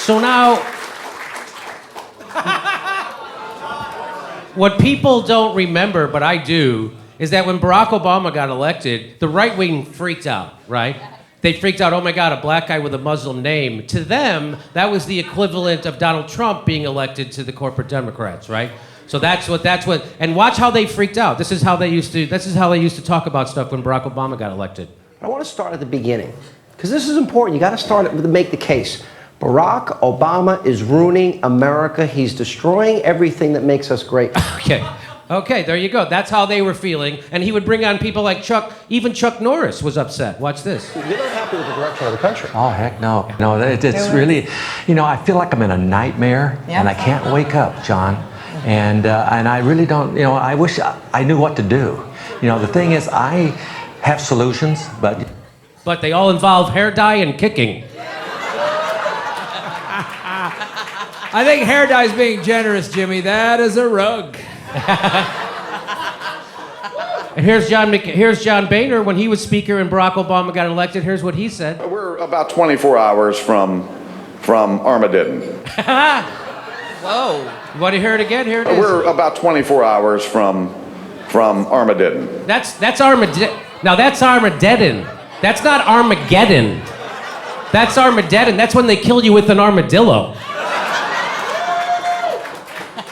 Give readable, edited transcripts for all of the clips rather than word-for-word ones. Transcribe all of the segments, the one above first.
So now, what people don't remember, but I do, is that when Barack Obama got elected, the right wing freaked out, right? They freaked out, oh my God, a black guy with a Muslim name. To them, that was the equivalent of Donald Trump being elected to the corporate Democrats, right? So that's what, and watch how they freaked out. This is how they used to talk about stuff when Barack Obama got elected. I want to start at the beginning, because this is important. You got to start to make the case. Barack Obama is ruining America. He's destroying everything that makes us great. Okay, there you go. That's how they were feeling. And he would bring on people like Chuck. Even Chuck Norris was upset. Watch this. You're not happy with the direction of the country. Oh, heck no. No, it's really, I feel like I'm in a nightmare, and I can't wake up, John. And I really don't, I wish I knew what to do. The thing is, I have solutions, but... But they all involve hair dye and kicking. I think hair dye is being generous, Jimmy. That is a rug. And here's John Boehner when he was speaker and Barack Obama got elected. Here's what he said. We're about 24 hours from Armageddon. Whoa. You want to hear it again? Here it is. We're about 24 hours from Armageddon. That's Armageddon. Now that's Armageddon. That's not Armageddon. That's Armageddon. That's when they kill you with an armadillo.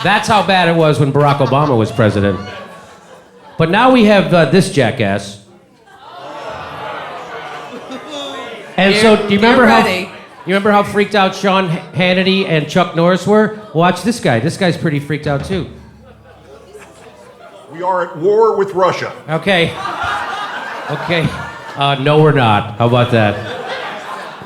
That's how bad it was when Barack Obama was president. But now we have this jackass. And so, do you remember how freaked out Sean Hannity and Chuck Norris were? Watch this guy. This guy's pretty freaked out too. We are at war with Russia. Okay. No, we're not. How about that?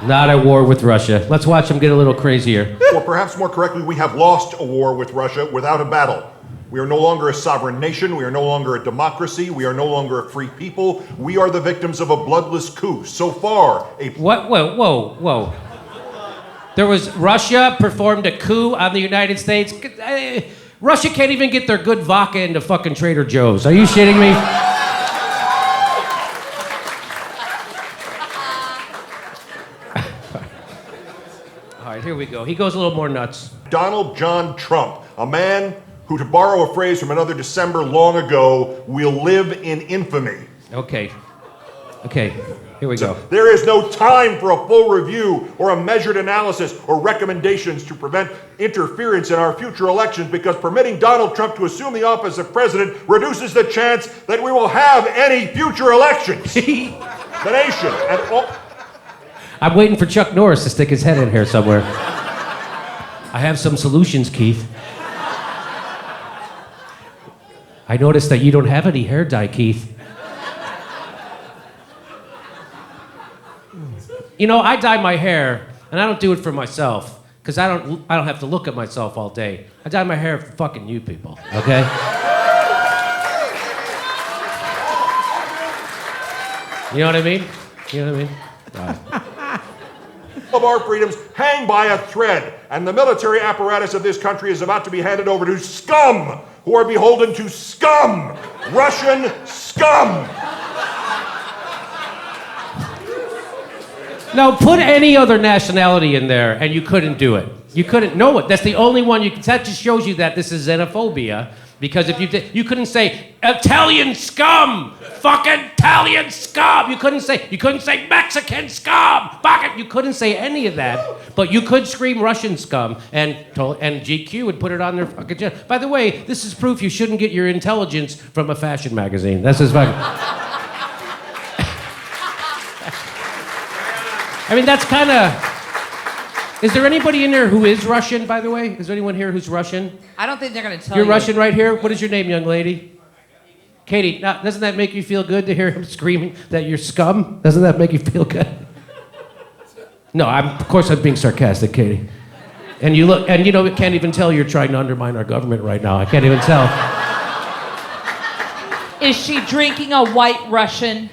Not at war with Russia. Let's watch him get a little crazier. Or perhaps more correctly, we have lost a war with Russia without a battle. We are no longer a sovereign nation. We are no longer a democracy. We are no longer a free people. We are the victims of a bloodless coup. So far, What? Whoa. There was Russia performed a coup on the United States. Russia can't even get their good vodka into fucking Trader Joe's. Are you shitting me? All right, here we go. He goes a little more nuts. Donald John Trump, a man who, to borrow a phrase from another December long ago, will live in infamy. Okay, here we go. There is no time for a full review or a measured analysis or recommendations to prevent interference in our future elections, because permitting Donald Trump to assume the office of president reduces the chance that we will have any future elections. The nation and all... I'm waiting for Chuck Norris to stick his head in here somewhere. I have some solutions, Keith. I noticed that you don't have any hair dye, Keith. I dye my hair, and I don't do it for myself, because I don't have to look at myself all day. I dye my hair for fucking you people, okay? You know what I mean? of our freedoms hang by a thread, and the military apparatus of this country is about to be handed over to scum who are beholden to scum, Russian scum. Now put any other nationality in there and you couldn't do it. You couldn't know it. That's the only one you can. That just shows you that this is xenophobia. Because if you couldn't say Italian scum, fucking Italian scum. You couldn't say Mexican scum. Fucking, you couldn't say any of that. But you could scream Russian scum, and GQ would put it on their fucking chest. By the way, this is proof you shouldn't get your intelligence from a fashion magazine. That's just fucking. I mean, that's kind of. Is there anybody in there who is Russian, by the way? Is there anyone here who's Russian? I don't think they're going to tell you. You're Russian right here? What is your name, young lady? Katie, now, doesn't that make you feel good to hear him screaming that you're scum? Doesn't that make you feel good? No, of course I'm being sarcastic, Katie. And you look, and I can't even tell you're trying to undermine our government right now. I can't even tell. Is she drinking a white Russian?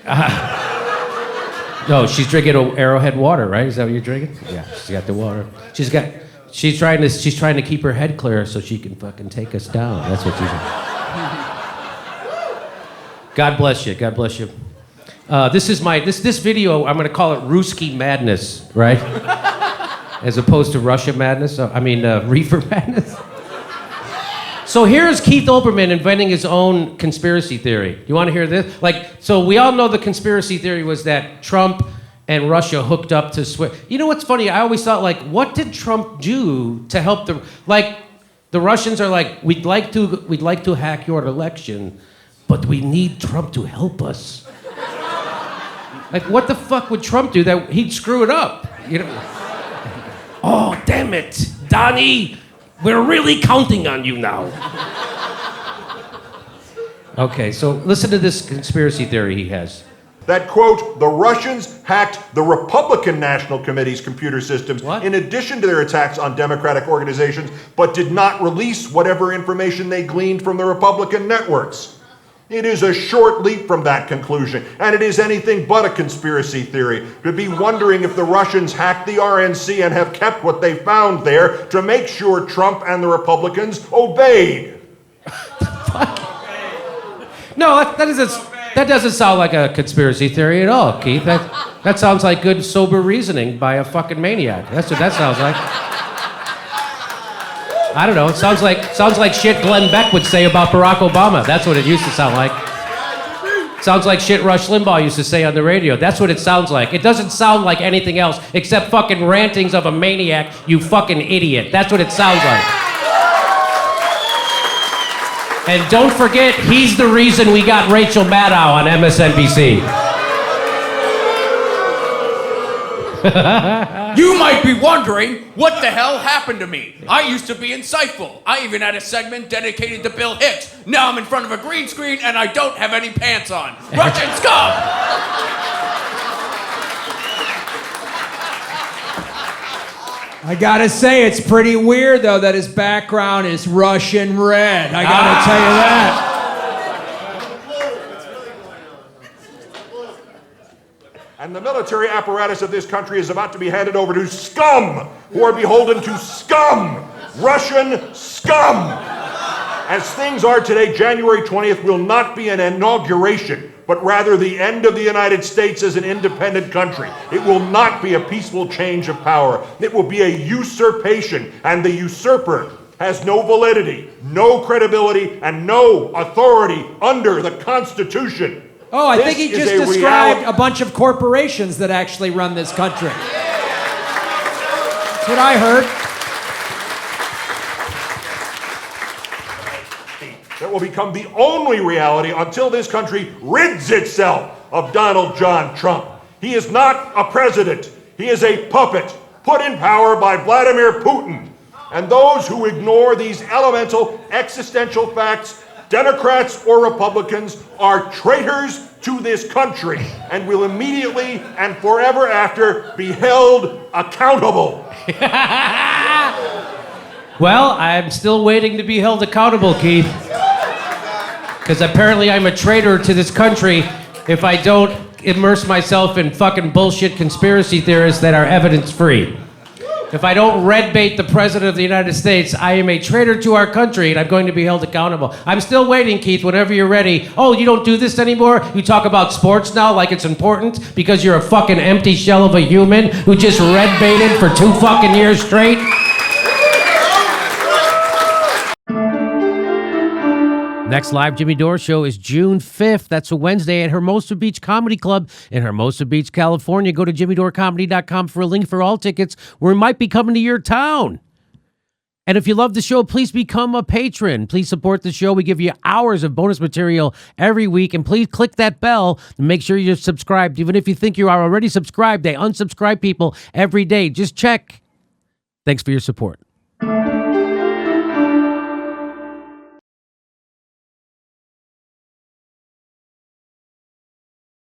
No, she's drinking Arrowhead water, right? Is that what you're drinking? Yeah, she's got the water. She's trying to keep her head clear so she can fucking take us down. That's what she's doing. God bless you. God bless you. This is this video. I'm going to call it Ruski Madness, right? as opposed to Russia madness. Reefer madness. So here's Keith Olberman inventing his own conspiracy theory. You want to hear this? So we all know the conspiracy theory was that Trump and Russia hooked up to switch. You know what's funny? I always thought, what did Trump do to help the Russians are like, we'd like to hack your election, but we need Trump to help us. What the fuck would Trump do that he'd screw it up? Oh, damn it, Donnie, we're really counting on you now. Okay, so listen to this conspiracy theory he has. That, quote, the Russians hacked the Republican National Committee's computer systems in addition to their attacks on Democratic organizations, but did not release whatever information they gleaned from the Republican networks. It is a short leap from that conclusion, and it is anything but a conspiracy theory to be wondering if the Russians hacked the RNC and have kept what they found there to make sure Trump and the Republicans obeyed. No, that doesn't sound like a conspiracy theory at all, Keith. That sounds like good, sober reasoning by a fucking maniac. That's what that sounds like. I don't know. It sounds like shit Glenn Beck would say about Barack Obama. That's what it used to sound like. Sounds like shit Rush Limbaugh used to say on the radio. That's what it sounds like. It doesn't sound like anything else except fucking rantings of a maniac, you fucking idiot. That's what it sounds like. And don't forget, he's the reason we got Rachel Maddow on MSNBC. You might be wondering, what the hell happened to me? I used to be insightful. I even had a segment dedicated to Bill Hicks. Now I'm in front of a green screen and I don't have any pants on. Russian scum! I gotta say, it's pretty weird, though, that his background is Russian red. I gotta tell you that. And the military apparatus of this country is about to be handed over to scum, who are beholden to scum, Russian scum. As things are today, January 20th will not be an inauguration, but rather the end of the United States as an independent country. It will not be a peaceful change of power. It will be a usurpation, and the usurper has no validity, no credibility, and no authority under the Constitution. Oh, I think he just described a bunch of corporations that actually run this country. That's what I heard. That will become the only reality until this country rids itself of Donald John Trump. He is not a president. He is a puppet put in power by Vladimir Putin. And those who ignore these elemental existential facts, Democrats or Republicans, are traitors to this country and will immediately and forever after be held accountable. Well, I'm still waiting to be held accountable, Keith. Because apparently I'm a traitor to this country if I don't immerse myself in fucking bullshit conspiracy theories that are evidence-free. If I don't red bait the President of the United States, I am a traitor to our country and I'm going to be held accountable. I'm still waiting, Keith, whenever you're ready. Oh, you don't do this anymore? You talk about sports now like it's important because you're a fucking empty shell of a human who just red baited for 2 fucking years straight? Next live Jimmy Dore show is June 5th. That's a Wednesday at Hermosa Beach Comedy Club in Hermosa Beach, California. Go to jimmydorcomedy.com for a link for all tickets. We might be coming to your town. And if you love the show, please become a patron. Please support the show. We give you hours of bonus material every week. And please click that bell and make sure you're subscribed. Even if you think you are already subscribed, they unsubscribe people every day. Just check. Thanks for your support.